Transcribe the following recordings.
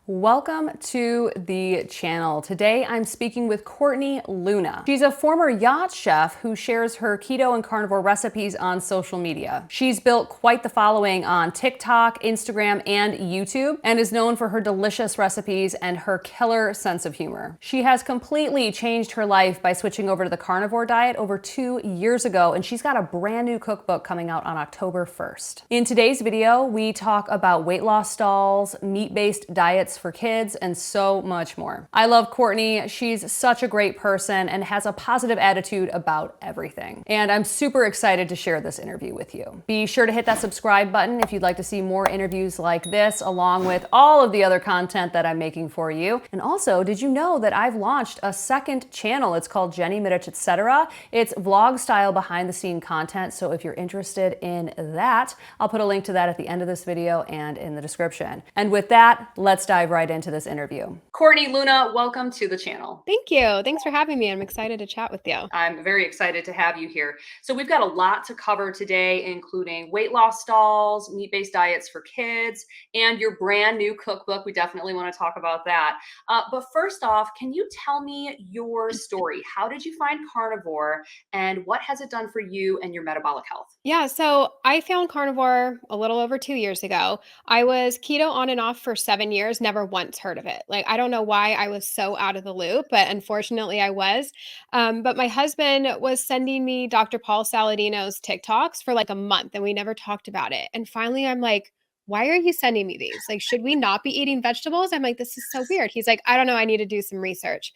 Welcome to the channel. Today I'm speaking with Courtney Luna. She's a former yacht chef who shares her keto and carnivore recipes on social media. She's built quite the following on TikTok, Instagram, and YouTube, and is known for her delicious recipes and her killer sense of humor. She has completely changed her life by switching over to the carnivore diet over 2 years ago, and she's got a brand new cookbook coming out on October 1st. In today's video, we talk about weight loss stalls, meat-based diets for kids, and so much more. I love Courtney. She's such a great person and has a positive attitude about everything. And I'm super excited to share this interview with you. Be sure to hit that subscribe button if you'd like to see more interviews like this, along with all of the other content that I'm making for you. And also, did you know that I've launched a second channel? It's called Jenny Mitich, etc. It's vlog style behind the scene content. So if you're interested in that, I'll put a link to that at the end of this video and in the description. And with that, let's dive right into this interview. Courtney Luna, welcome to the channel. Thank you. Thanks for having me. I'm excited to chat with you. I'm very excited to have you here. So we've got a lot to cover today, including weight loss stalls, meat-based diets for kids, and your brand new cookbook. We definitely want to talk about that. But first off, can you tell me your story? How did you find carnivore, and what has it done for you and your metabolic health? Yeah, so I found carnivore a little over 2 years ago. I was keto on and off for 7 years, never once heard of it. Like, I don't know why I was so out of the loop, but unfortunately I was. But my husband was sending me Dr. Paul Saladino's TikToks for like a month, and we never talked about it. And finally, I'm like, why are you sending me these? Like, should we not be eating vegetables? I'm like, this is so weird. He's like, I don't know. I need to do some research.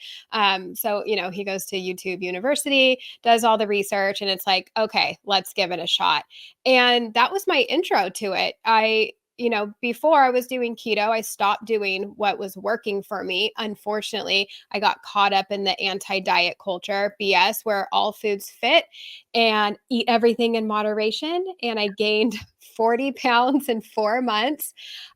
So he goes to YouTube University, does all the research, and it's like, okay, let's give it a shot. And that was my intro to it. Before I was doing keto, I stopped doing what was working for me. Unfortunately, I got caught up in the anti-diet culture BS where all foods fit and eat everything in moderation. And I gained 40 pounds in 4 months.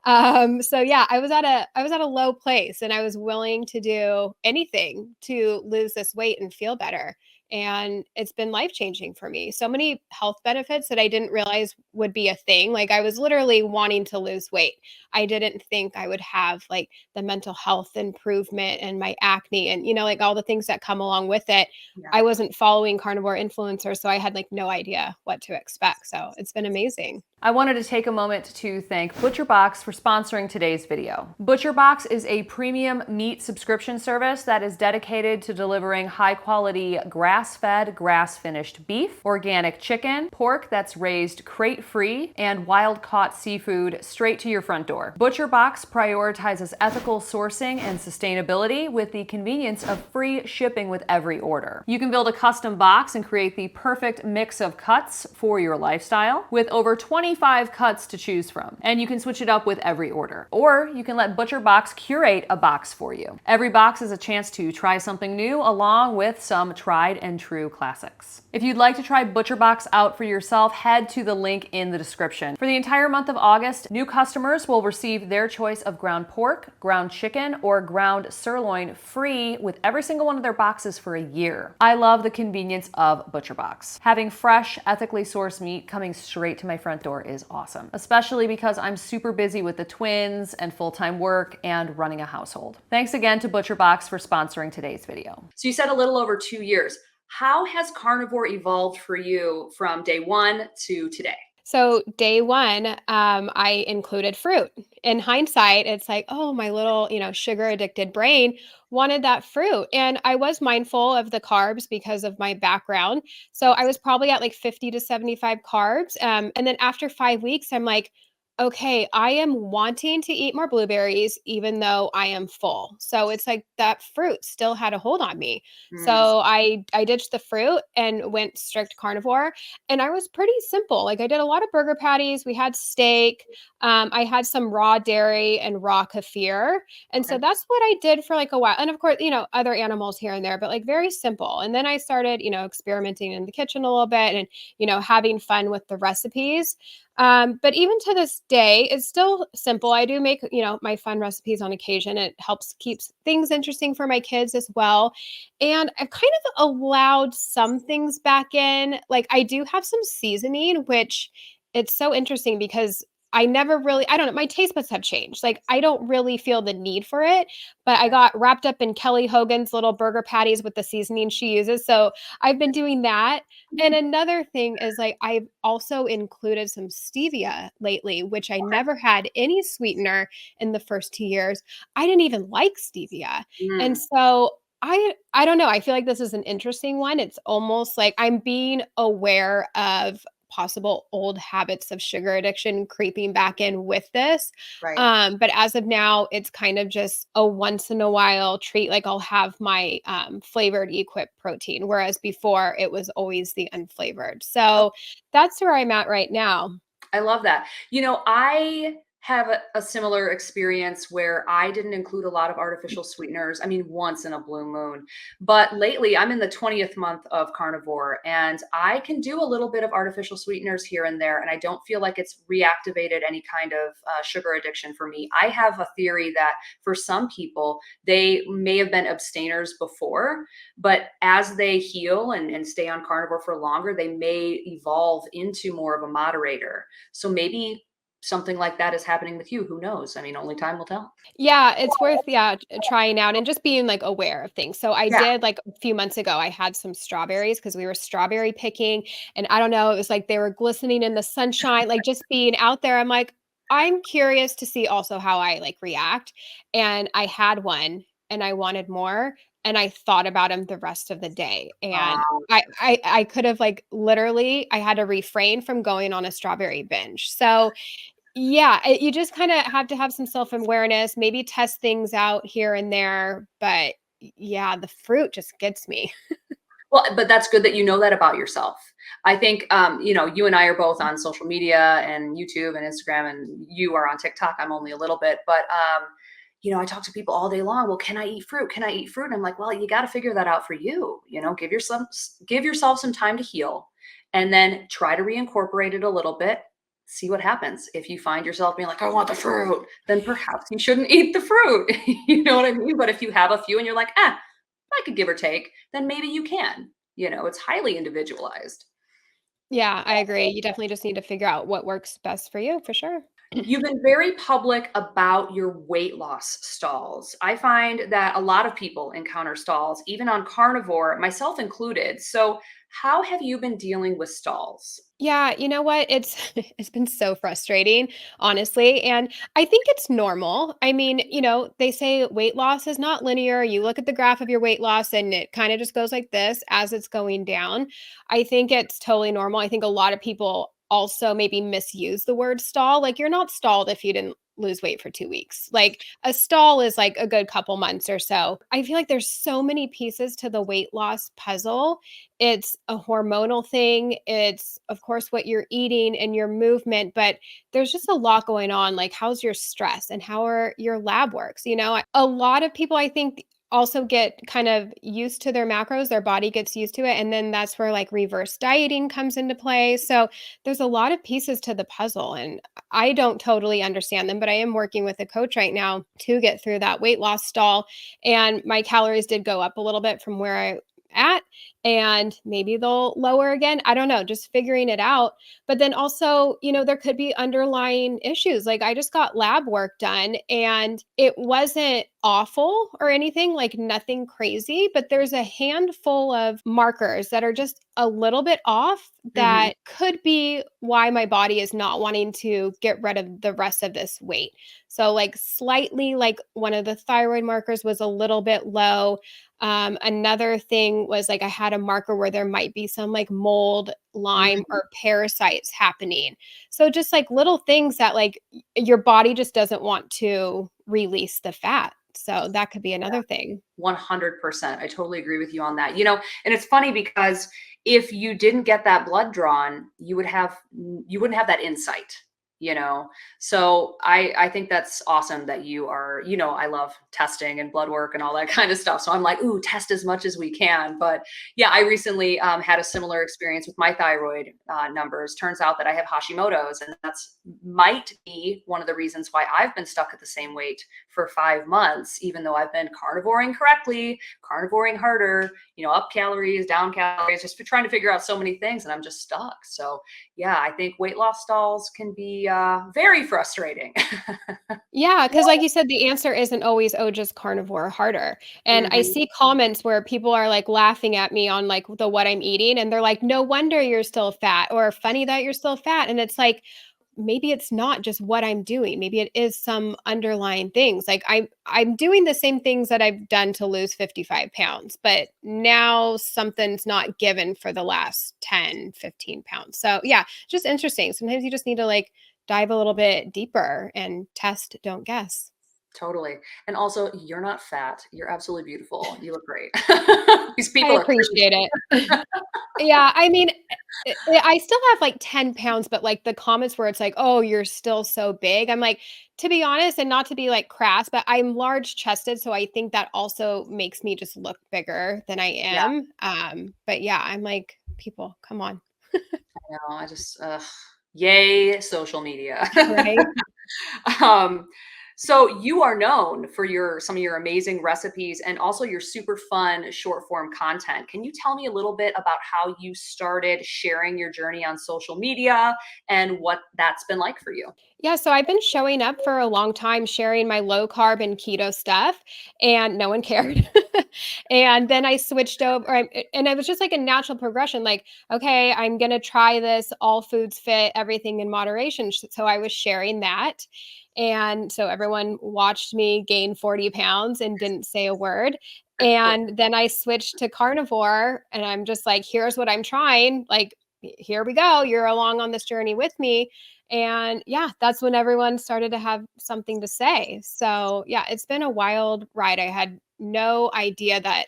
So yeah, I was at a low place, and I was willing to do anything to lose this weight and feel better. And it's been life changing for me. So many health benefits that I didn't realize would be a thing. Like, I was literally wanting to lose weight. I didn't think I would have like the mental health improvement and my acne and, like all the things that come along with it. Yeah. I wasn't following carnivore influencers, so I had like no idea what to expect. So it's been amazing. I wanted to take a moment to thank ButcherBox for sponsoring today's video. ButcherBox is a premium meat subscription service that is dedicated to delivering high-quality grass-fed, grass-finished beef, organic chicken, pork that's raised crate-free, and wild-caught seafood straight to your front door. ButcherBox prioritizes ethical sourcing and sustainability with the convenience of free shipping with every order. You can build a custom box and create the perfect mix of cuts for your lifestyle with over 25 cuts to choose from, and you can switch it up with every order. Or you can let ButcherBox curate a box for you. Every box is a chance to try something new along with some tried and true classics. If you'd like to try ButcherBox out for yourself, head to the link in the description. For the entire month of August, new customers will receive their choice of ground pork, ground chicken, or ground sirloin free with every single one of their boxes for a year. I love the convenience of ButcherBox. Having fresh, ethically sourced meat coming straight to my front door is awesome, especially because I'm super busy with the twins and full-time work and running a household. Thanks again to ButcherBox for sponsoring today's video. So you said a little over 2 years. How has carnivore evolved for you from day one to today? So day one, I included fruit. In hindsight, it's like, oh, my little, sugar addicted brain wanted that fruit. And I was mindful of the carbs because of my background. So I was probably at like 50 to 75 carbs. And then after 5 weeks, I'm like, okay, I am wanting to eat more blueberries, even though I am full. So it's like that fruit still had a hold on me. So I ditched the fruit and went strict carnivore. And I was pretty simple. Like, I did a lot of burger patties. We had steak. I had some raw dairy and raw kefir. And so Okay. that's what I did for like a while. And of course, other animals here and there, but like very simple. And then I started, experimenting in the kitchen a little bit and, having fun with the recipes. But even to this day, it's still simple. I do make, my fun recipes on occasion. It helps keeps things interesting for my kids as well. And I've kind of allowed some things back in. Like, I do have some seasoning, which it's so interesting because I never really, I don't know, my taste buds have changed. Like I don't really feel the need for it, but I got wrapped up in Kelly Hogan's little burger patties with the seasoning she uses. So I've been doing that. And another thing is like I've also included some stevia lately, which I never had any sweetener in the first 2 years. I didn't even like stevia. And Mm, so I don't know. I feel like this is an interesting one. It's almost like I'm being aware of possible old habits of sugar addiction creeping back in with this. right. But as of now, it's kind of just a once in a while treat. Like I'll have my flavored Equip protein, whereas before it was always the unflavored. So that's where I'm at right now. I love that. I have a similar experience where I didn't include a lot of artificial sweeteners. I mean, once in a blue moon. But lately, I'm in the 20th month of carnivore and I can do a little bit of artificial sweeteners here and there. And I don't feel like it's reactivated any kind of sugar addiction for me. I have a theory that for some people, they may have been abstainers before, but as they heal and stay on carnivore for longer, they may evolve into more of a moderator. So maybe something like that is happening with you. Who knows? I mean, only time will tell. Yeah, it's worth trying out and just being like aware of things. So I Yeah. did like a few months ago, I had some strawberries because we were strawberry picking and I don't know, it was like they were glistening in the sunshine, like just being out there. I'm like, I'm curious to see also how I like react. And I had one and I wanted more and I thought about him the rest of the day. And Um, I could have like literally I had to refrain from going on a strawberry binge. So yeah, you just kinda have to have some self-awareness, maybe test things out here and there, but yeah, the fruit just gets me. well, but that's good that you know that about yourself. I think, you and I are both on social media and YouTube and Instagram, and you are on TikTok. I'm only a little bit, but I talk to people all day long. Well, can I eat fruit? Can I eat fruit? And I'm like, well, you got to figure that out for you. Give yourself some time to heal, and then try to reincorporate it a little bit. See what happens. If you find yourself being like, I want the fruit, then perhaps you shouldn't eat the fruit. You know what I mean? But if you have a few and you're like, I could give or take, then maybe you can. It's highly individualized. Yeah, I agree. You definitely just need to figure out what works best for you, for sure. You've been very public about your weight loss stalls. I find that a lot of people encounter stalls, even on carnivore, myself included. So, how have you been dealing with stalls? Yeah, you know what? It's it's been so frustrating, honestly, and I think it's normal. I mean, they say weight loss is not linear. You look at the graph of your weight loss and it kind of just goes like this as it's going down. I think it's totally normal. I think a lot of people also maybe misuse the word stall. Like you're not stalled if you didn't lose weight for 2 weeks. Like a stall is like a good couple months or so. I feel like there's so many pieces to the weight loss puzzle. It's a hormonal thing. It's, of course, what you're eating and your movement, but there's just a lot going on. Like, how's your stress and how are your lab works? A lot of people, I think, also get kind of used to their macros, their body gets used to it. And then that's where like reverse dieting comes into play. So there's a lot of pieces to the puzzle. And I don't totally understand them, but I am working with a coach right now to get through that weight loss stall. And my calories did go up a little bit from where I at and maybe they'll lower again. I don't know, just figuring it out. But then also, there could be underlying issues. Like I just got lab work done and it wasn't awful or anything, like nothing crazy, but there's a handful of markers that are just a little bit off Mhm. that could be why my body is not wanting to get rid of the rest of this weight. So like slightly like one of the thyroid markers was a little bit low. Another thing was like I had a marker where there might be some like mold, Lyme, Mhm. or parasites happening. So just like little things that like your body just doesn't want to release the fat. So that could be another thing. 100%. I totally agree with you on that. And it's funny because if you didn't get that blood drawn, you wouldn't have that insight, you know. So I think that's awesome that you are, I love testing and blood work and all that kind of stuff. So I'm like, ooh, test as much as we can. But yeah, I recently had a similar experience with my thyroid numbers. Turns out that I have Hashimoto's, and that's might be one of the reasons why I've been stuck at the same weight for 5 months, even though I've been carnivoring correctly, carnivoring harder, up calories, down calories, just for trying to figure out so many things, and I'm just stuck. So yeah, I think weight loss stalls can be very frustrating. Yeah, because like you said, the answer isn't always, "Oh, just carnivore harder." And I Mhm. see comments where people are, like, laughing at me on, like, the what I'm eating, and they're like, "No wonder you're still fat," or "Funny that you're still fat." And it's like, maybe it's not just what I'm doing. Maybe it is some underlying things. Like I'm doing the same things that I've done to lose 55 pounds, but now something's not given for the last 10, 15 pounds. So yeah, just interesting. Sometimes you just need to like dive a little bit deeper and test, don't guess. Totally. And also, you're not fat. You're absolutely beautiful. You look great. These I people are crazy. appreciate it. Yeah, I mean, I still have, like, 10 pounds, but, like, the comments where it's like, "Oh, you're still so big." I'm like, to be honest, and not to be, like, crass, but I'm large-chested, so I think that also makes me just look bigger than I Yeah, am, but yeah, I'm like, "People, come on." I know. I just, yay, social media. Right? Um, so you are known for some of your amazing recipes and also your super fun short form content. Can you tell me a little bit about how you started sharing your journey on social media and what that's been like for you? Yeah, so I've been showing up for a long time sharing my low carb and keto stuff, and no one cared. And then I switched over, and it was just like a natural progression. Like, okay, I'm going to try this all foods fit, everything in moderation. So I was sharing that. And so everyone watched me gain 40 pounds and didn't say a word. And then I switched to carnivore, and I'm just like, here's what I'm trying. Like, here we go. You're along on this journey with me, and yeah, that's when everyone started to have something to say. So yeah, it's been a wild ride. I had no idea that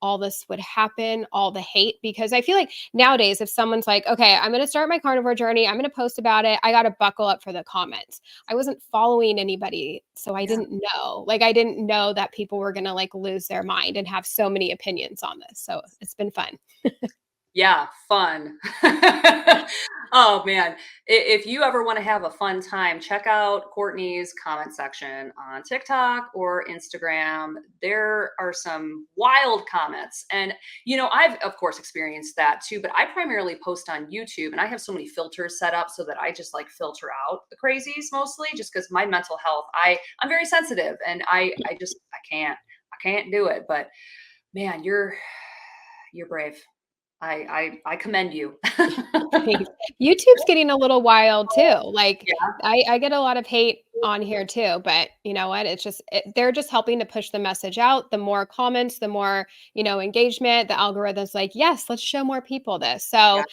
all this would happen, all the hate, because I feel like nowadays, if someone's like, okay, I'm going to start my carnivore journey, I'm going to post about it, I got to buckle up for the comments. I wasn't following anybody. So I Yeah. didn't know. Like, I didn't know that people were going to like lose their mind and have so many opinions on this. So it's been fun. Yeah, fun. Oh man, if you ever want to have a fun time, check out Courtney's comment section on TikTok or Instagram. There are some wild comments. And I've of course experienced that too, but I primarily post on YouTube and I have so many filters set up so that I just like filter out the crazies mostly just because my mental health, I'm very sensitive and I can't do it. But man, you're brave. I commend you. Thanks. YouTube's getting a little wild too. Like Yeah, I get a lot of hate on here too, but you know what? They're just helping to push the message out. The more comments, the more, engagement, the algorithm's like, yes, let's show more people this. yeah, So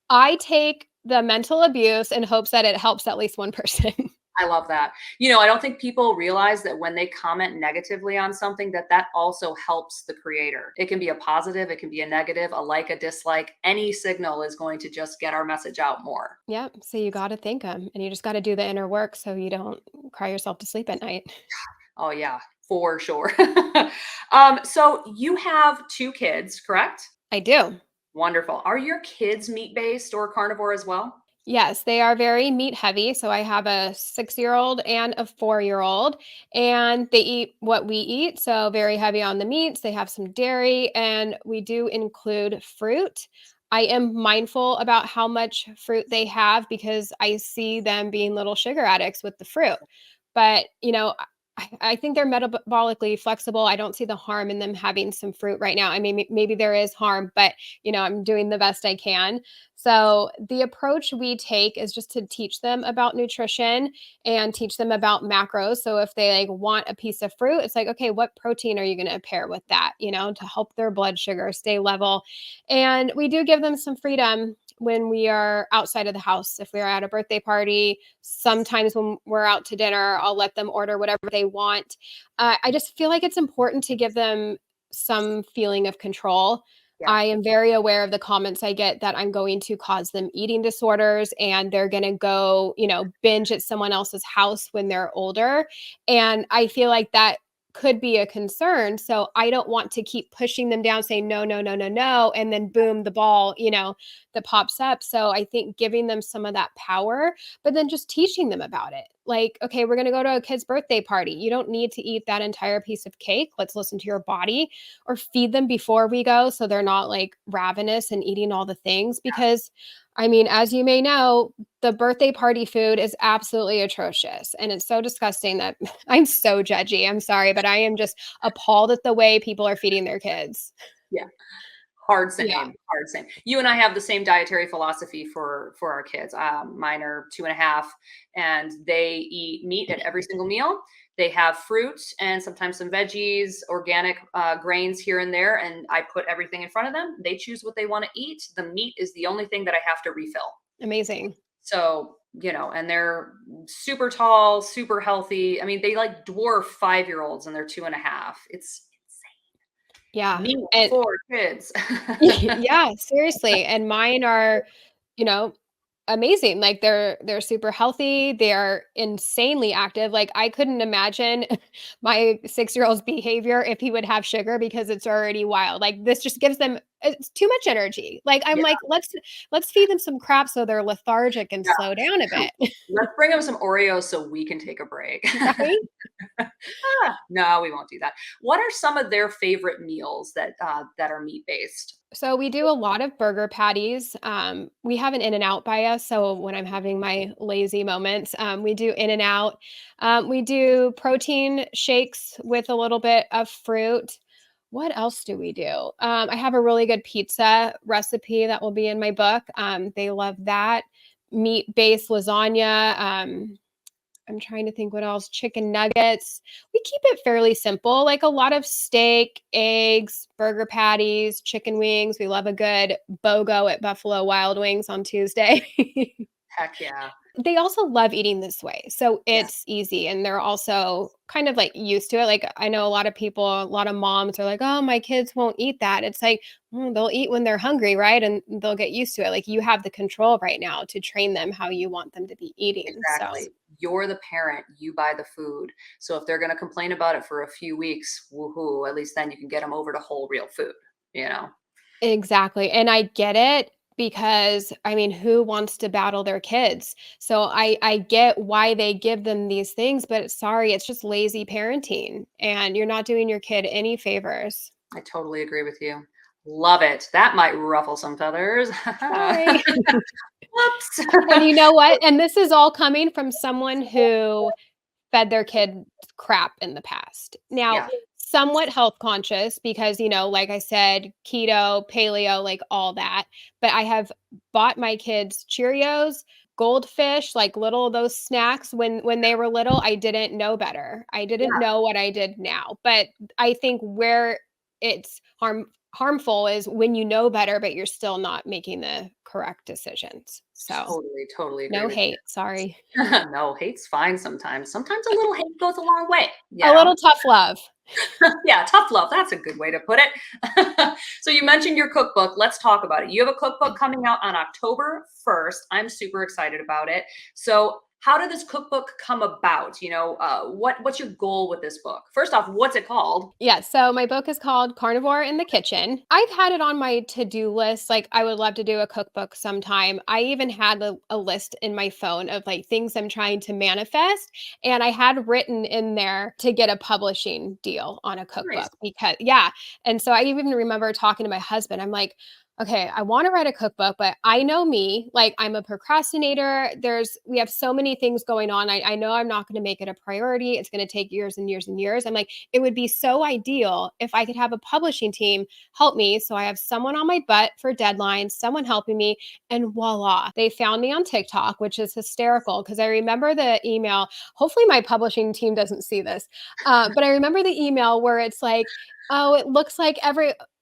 I take the mental abuse in hopes that it helps at least one person. I love that. I don't think people realize that when they comment negatively on something, that also helps the creator. It can be a positive, it can be a negative, a like, a dislike. Any signal is going to just get our message out more. Yep. So you got to thank them, and you just got to do the inner work so you don't cry yourself to sleep at night. Oh yeah, for sure. So you have two kids, correct? I do. Wonderful. Are your kids meat-based or carnivore as well? Yes, they are very meat heavy. So I have a 6-year-old and a 4-year-old, and they eat what we eat. So very heavy on the meats. They have some dairy, and we do include fruit. I am mindful about how much fruit they have because I see them being little sugar addicts with the fruit. But, I think they're metabolically flexible. I don't see the harm in them having some fruit right now. I mean, maybe there is harm, but, I'm doing the best I can. So the approach we take is just to teach them about nutrition and teach them about macros. So if they like want a piece of fruit, it's like, okay, what protein are you going to pair with that, to help their blood sugar stay level. And we do give them some freedom when we are outside of the house. If we're at a birthday party, sometimes when we're out to dinner, I'll let them order whatever they want. I just feel like it's important to give them some feeling of control. Yeah. I am very aware of the comments I get that I'm going to cause them eating disorders and they're going to go, binge at someone else's house when they're older. And I feel like that could be a concern. So I don't want to keep pushing them down, saying, no, no, no, no, no. And then boom, the ball, that pops up. So I think giving them some of that power, but then just teaching them about it. like, okay, we're going to go to a kid's birthday party. You don't need to eat that entire piece of cake. Let's listen to your body, or feed them before we go so they're not like ravenous and eating all the things. Because, I mean, as you may know, the birthday party food is absolutely atrocious. And it's so disgusting that I'm so judgy. I'm sorry, but I am just appalled at the way people are feeding their kids. Yeah. Hard Yeah. same, hard same. You and I have the same dietary philosophy for our kids. Mine are 2.5, and they eat meat at every single meal. They have fruit and sometimes some veggies, organic grains here and there, and I put everything in front of them. They choose what they want to eat. The meat is the only thing that I have to refill. Amazing. So, and they're super tall, super healthy. I mean, they like dwarf 5-year-olds, and they're 2.5. It's Yeah. meat And for kids. yeah, seriously. And mine are, you know, amazing. Like they're super healthy. They're insanely active. Like I couldn't imagine my 6-year-old's behavior if he would have sugar, because it's already wild. Like this just gives them, it's too much energy. Like I'm Yeah. like, let's feed them some crap so they're lethargic and slow down a bit. Let's bring them some Oreos so we can take a break. Right? No, we won't do that. What are some of their favorite meals that are meat based? So we do a lot of burger patties. We have an In-N-Out by us, so when I'm having my lazy moments, we do In-N-Out. We do protein shakes with a little bit of fruit. What else do we do? I have a really good pizza recipe that will be in my book. They love that. Meat-based lasagna. I'm trying to think what else. Chicken nuggets. We keep it fairly simple, like a lot of steak, eggs, burger patties, chicken wings. We love a good BOGO at Buffalo Wild Wings on Tuesday. Heck yeah. They also love eating this way. So Yes. it's easy, and they're also kind of like used to it. Like I know a lot of people, a lot of moms are like, "Oh, my kids won't eat that." It's like, they'll eat when they're hungry, right? And they'll get used to it. Like you have the control right now to train them how you want them to be eating. So Exactly. You're the parent, you buy the food. So if they're going to complain about it for a few weeks, woohoo, at least then you can get them over to whole real food, you know? exactly. And I get it, because I mean, who wants to battle their kids? So I get why they give them these things, but sorry, it's just lazy parenting, and you're not doing your kid any favors. I totally agree with you. Love it. That might ruffle some feathers. Sorry. Whoops. And you know what? And this is all coming from someone who fed their kid crap in the past. Now, Yeah. somewhat health conscious because, like I said, keto, paleo, like all that. But I have bought my kids Cheerios, Goldfish, like little of those snacks when they were little. I didn't know better. I didn't Yeah. know what I did now. But I think where it's harmful is when you know better, but you're still not making the correct decisions. So Totally agree no with you. hate. Sorry. No, hate's fine sometimes. Sometimes a little hate goes a long way, you A know? little tough love. Yeah, tough love. That's a good way to put it. So you mentioned your cookbook. Let's talk about it. You have a cookbook coming out on October 1st. I'm super excited about it. So how did this cookbook come about? What's your goal with this book? First off, what's it called? Yeah, so my book is called Carnivore in the Kitchen. I've had it on my to-do list. Like, I would love to do a cookbook sometime. I even had a list in my phone of like things I'm trying to manifest. And I had written in there to get a publishing deal on a Nice. cookbook because, yeah. And so I even remember talking to my husband. I'm like, okay, I want to write a cookbook, but I know me, like I'm a procrastinator. We have so many things going on. I know I'm not going to make it a priority. It's going to take years and years and years. I'm like, it would be so ideal if I could have a publishing team help me. So I have someone on my butt for deadlines, someone helping me, and voila, they found me on TikTok, which is hysterical because I remember the email. Hopefully, my publishing team doesn't see this, but I remember the email where it's like, oh, it looks like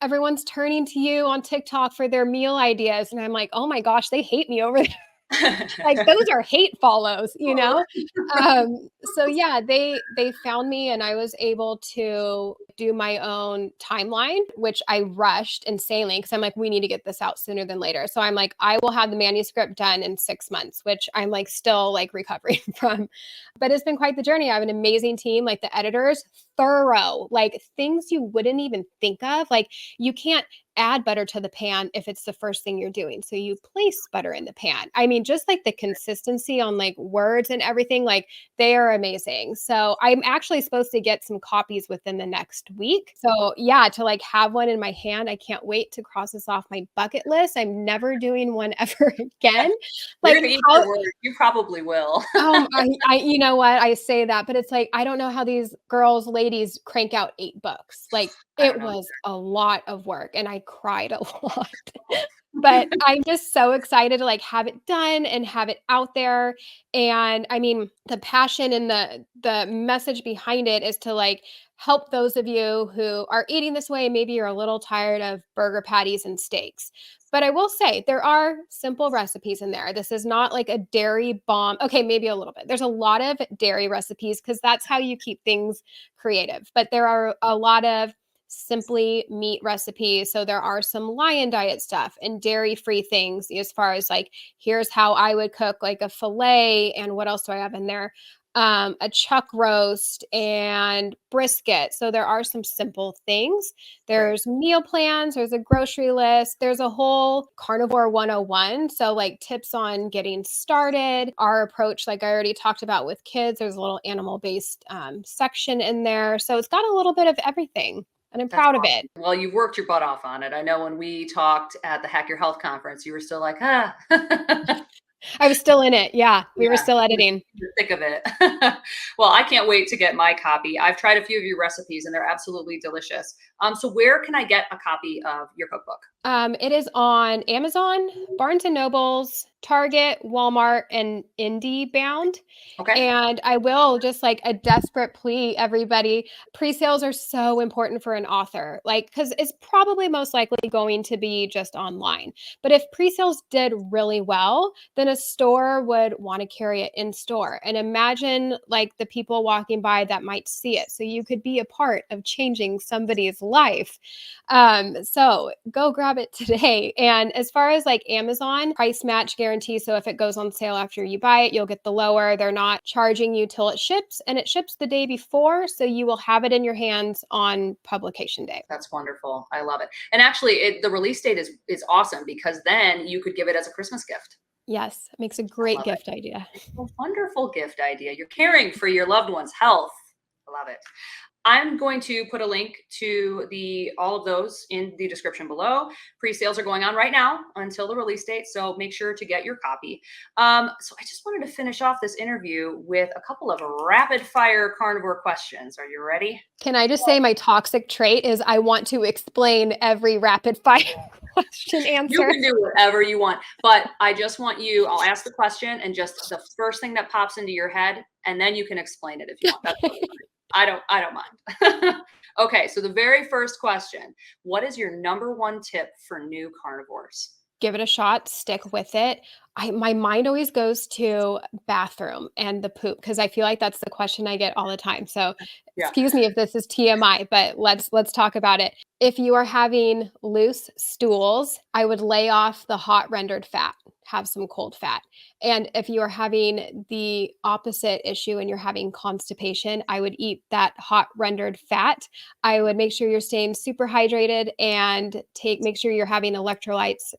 everyone's turning to you on TikTok for their meal ideas. And I'm like, oh my gosh, they hate me over there. Like those are hate follows. So yeah, they found me and I was able to do my own timeline, which I rushed insanely because I'm like, we need to get this out sooner than later. So I'm like, I will have the manuscript done in 6 months, which I'm like still like recovering from. But it's been quite the journey. I have an amazing team. Like the editors thorough, like things you wouldn't even think of. Like you can't add butter to the pan if it's the first thing you're doing. So you place butter in the pan. I mean, just like the consistency on like words and everything, like they are amazing. So I'm actually supposed to get some copies within the next week. So yeah, to like have one in my hand, I can't wait to cross this off my bucket list. I'm never doing one ever again. You're Like gonna eat how your words. You probably will. you know what? I say that, but it's like, I don't know how these girls, ladies crank out 8 books. Like I it don't know. was a lot of work and I cried a lot. But I'm just so excited to like have it done and have it out there. And I mean, the passion and the message behind it is to like help those of you who are eating this way. Maybe you're a little tired of burger patties and steaks. But I will say there are simple recipes in there. This is not like a dairy bomb. Okay, maybe a little bit. There's a lot of dairy recipes because that's how you keep things creative. But there are a lot of simply meat recipes. So there are some lion diet stuff and dairy free things as far as like, here's how I would cook like a filet. And what else do I have in there? A chuck roast and brisket. So there are some simple things. There's meal plans, there's a grocery list, there's a whole carnivore 101. So like tips on getting started, our approach, like I already talked about with kids, there's a little animal based section in there. So it's got a little bit of everything. And I'm proud of it. Well, you've worked your butt off on it. I know when we talked at the Hack Your Health conference, you were still like, I was still in it. Yeah, we were still editing. the thick of it. Well, I can't wait to get my copy. I've tried a few of your recipes and they're absolutely delicious. So where can I get a copy of your cookbook? It is on Amazon, Barnes and Nobles, Target, Walmart, and Indie Bound. Okay. And I will just like a desperate plea, everybody. Pre-sales are so important for an author, like, because it's probably most likely going to be just online. But if pre-sales did really well, then a store would want to carry it in store. And imagine like the people walking by that might see it. So you could be a part of changing somebody's life. So go grab it today. And as far as like Amazon, price match guarantee. So if it goes on sale after you buy it, you'll get the lower. They're not charging you till it ships, and it ships the day before. So you will have it in your hands on publication day. That's wonderful. I love it. And actually the release date is awesome because then you could give it as a Christmas gift. Yes, it makes a great gift idea. It's a wonderful gift idea. You're caring for your loved one's health. I love it. I'm going to put a link to all of those in the description below. Pre-sales are going on right now until the release date, so make sure to get your copy. So I just wanted to finish off this interview with a couple of rapid fire carnivore questions. Are you ready? Can I just say my toxic trait is I want to explain every rapid fire question answer? You can do whatever you want, but I just want you, I'll ask the question and just the first thing that pops into your head, and then you can explain it if you want. That's totally fine. I don't mind. Okay, so the very first question, what is your number one tip for new carnivores? Give it a shot, stick with it. My mind always goes to bathroom and the poop because I feel like that's the question I get all the time. So excuse me if this is TMI, but let's talk about it. If you are having loose stools, I would lay off the hot rendered fat, have some cold fat. And if you are having the opposite issue and you're having constipation, I would eat that hot rendered fat. I would make sure you're staying super hydrated and make sure you're having electrolytes,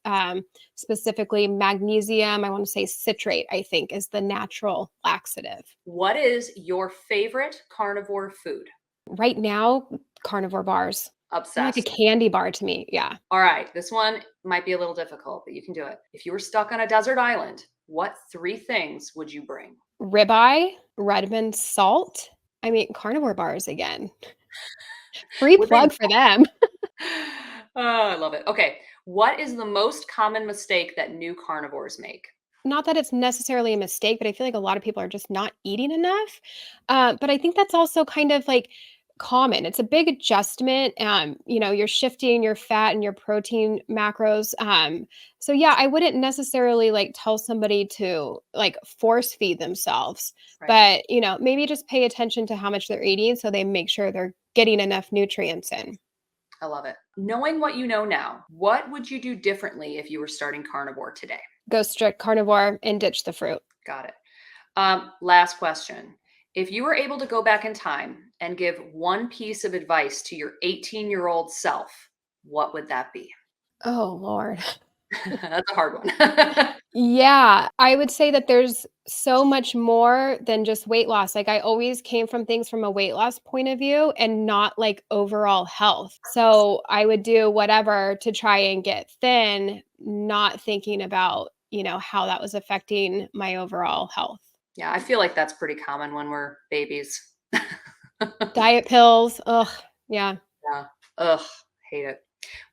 specifically magnesium. I want to say citrate, I think, is the natural laxative. What is your favorite carnivore food? Right now, carnivore bars. Obsessed. Like a candy bar to me. Yeah. All right. This one might be a little difficult, but you can do it. If you were stuck on a desert island, what 3 things would you bring? Ribeye, Redmond salt. I mean, carnivore bars again. Free plug for them. Oh, I love it. Okay. What is the most common mistake that new carnivores make? Not that it's necessarily a mistake, but I feel like a lot of people are just not eating enough. But I think that's also kind of like common. It's a big adjustment. You're shifting your fat and your protein macros. So yeah, I wouldn't necessarily like tell somebody to like force feed themselves, Right. but maybe just pay attention to how much they're eating so they make sure they're getting enough nutrients in. I love it. Knowing what you know now, what would you do differently if you were starting carnivore today? Go strict carnivore and ditch the fruit. Got it. Last question. If you were able to go back in time and give one piece of advice to your 18-year-old self, what would that be? Oh, Lord. That's a hard one. Yeah, I would say that there's so much more than just weight loss. Like, I always came from things from a weight loss point of view and not like overall health. So I would do whatever to try and get thin, not thinking about, how that was affecting my overall health. Yeah, I feel like that's pretty common when we're babies. Diet pills, ugh, yeah. Yeah. Ugh, hate it.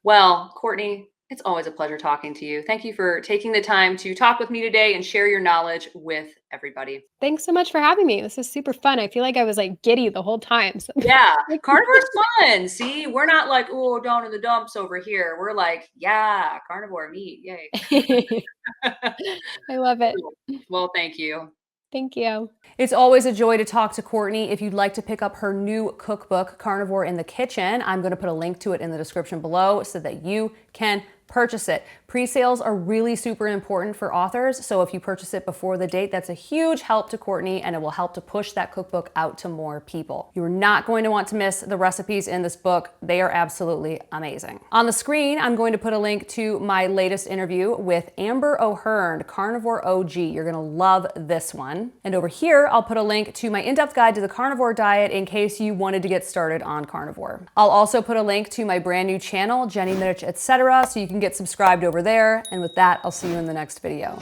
Well, Courtney, it's always a pleasure talking to you. Thank you for taking the time to talk with me today and share your knowledge with everybody. Thanks so much for having me. This is super fun. I feel like I was like giddy the whole time. So Yeah, carnivore's fun. See, we're not like, oh, down in the dumps over here. We're like, yeah, carnivore meat. Yay. I love it. Well, thank you. Thank you. It's always a joy to talk to Courtney. If you'd like to pick up her new cookbook, Carnivore in the Kitchen, I'm going to put a link to it in the description below so that you can purchase it. Pre-sales are really super important for authors, so if you purchase it before the date, that's a huge help to Courtney, and it will help to push that cookbook out to more people. You're not going to want to miss the recipes in this book. They are absolutely amazing. On the screen, I'm going to put a link to my latest interview with Amber O'Hearn, Carnivore OG. You're gonna love this one. And over here, I'll put a link to my in-depth guide to the carnivore diet in case you wanted to get started on carnivore. I'll also put a link to my brand new channel, Jenny Mitich, etc., so you can get subscribed over there. And with that, I'll see you in the next video.